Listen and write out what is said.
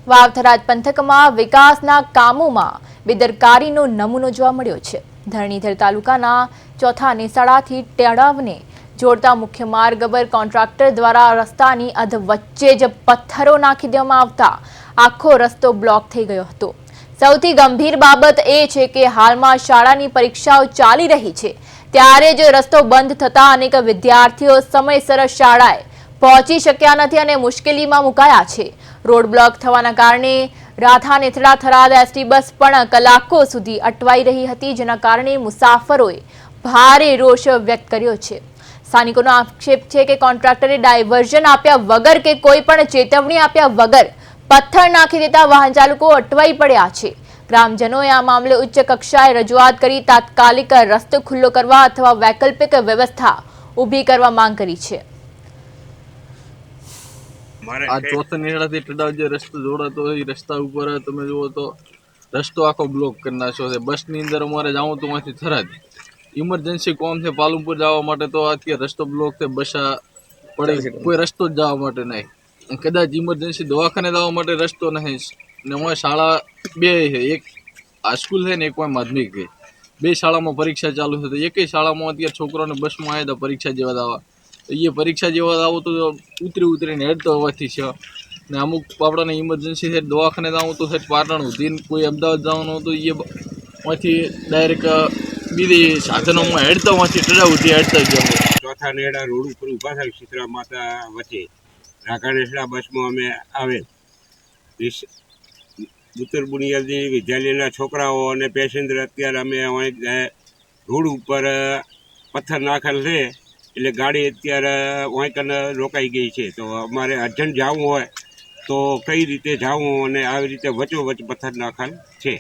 વાવથરાજ પંથકમાં વિકાસના કામોમાં બેદરકારીનો નમૂનો જોવા મળ્યો છે। ધરણીધર તાલુકાના ચોથા નેસાડાથી ટેડાવને જોડતા મુખ્ય માર્ગ પર કોન્ટ્રાક્ટર દ્વારા રસ્તાની અધ વચ્ચે જ પથ્થરો નાખી દેવામાં આવતા આખો રસ્તો બ્લોક થઈ ગયો હતો। સૌથી ગંભીર બાબત એ છે કે હાલમાં શાળાની પરીક્ષાઓ ચાલી રહી છે, ત્યારે જ રસ્તો બંધ થતા અનેક વિદ્યાર્થીઓ સમયસર શાળાએ પહોંચી શક્યા નથી અને મુશ્કેલીમાં મુકાયા છે। રોડ બ્લોક થવાના કારણે રાધા નેથડા થરાદ એસટી બસ પણ કલાકો સુધી અટવાઈ રહી હતી, જેના કારણે મુસાફરોએ ભારે રોષ વ્યક્ત કર્યો છે। સ્થાનિકોનો આક્ષેપ છે કે કોન્ટ્રાક્ટરે ડાયવર્ઝન આપ્યા વગર કે કોઈ પણ ચેતવણી આપ્યા વગર પથ્થર નાખી દેતા વાહન ચાલકો અટવાઈ પડ્યા છે। ગ્રામજનોએ આ મામલે ઉચ્ચ કક્ષાએ રજૂઆત કરી તાત્કાલિક રસ્તો ખુલ્લો કરવા અથવા વૈકલ્પિક વ્યવસ્થા ઊભી કરવા માંગ કરી છે। આ ચોથા નેડાથી ટેડાવ જે રસ્તો જોડાતો હોય એ રસ્તા ઉપર તમે જુઓ તો રસ્તો આખો બ્લોક કરી નાખ્યો છે। બસની અંદર અમારે જવું તો અહીંથી થરાદ ઇમરજન્સી કોમ છે, પાલનપુર જવા માટે તો અત્યારે રસ્તો બ્લોક છે, બસ પડે કોઈ રસ્તો જ જવા માટે નહીં। કદાચ ઇમરજન્સી દવાખાને જવા માટે રસ્તો નહીં ને હું શાળા બે છે, એક હાઈસ્કૂલ છે ને એક માધ્યમિક છે, બે શાળામાં પરીક્ષા ચાલુ છે। તો એકેય શાળામાં અત્યારે છોકરાઓને બસમાં આવ્યા હતા પરીક્ષા જેવા દાવા, તો એ પરીક્ષા જેવા આવો તો ઉતરીને હેડતો હોવાથી છે ને અમુક આપણાને ઇમરજન્સી છે દવાખાને જવું તો છે પાટણ સુધી, કોઈ અમદાવાદ જવાનું તો એ અહીંથી ડાયરેક્ટ બીજી સાધનોમાં હેડતા હોવાથી ટેડા સુધી હેડતા જ જવું। ચોથા નેડા રોડ ઉપર ઊભા થાય શીતળા માતા વચ્ચે રાધા નેથડા બસમાં અમે આવેલ ઉત્તર બુનિયાદી વિદ્યાલયના છોકરાઓ અને પેસેન્જર અત્યારે અમે રોડ ઉપર પથ્થર નાખેલ છે એટલે ગાડી અત્યારે અહીં કને રોકાઈ ગઈ છે। તો અમારે અર્જન્ટ જવું હોય તો કઈ રીતે જવું અને આવી રીતે વચ્ચોવચ્ચ પથ્થર નાખેલ છે।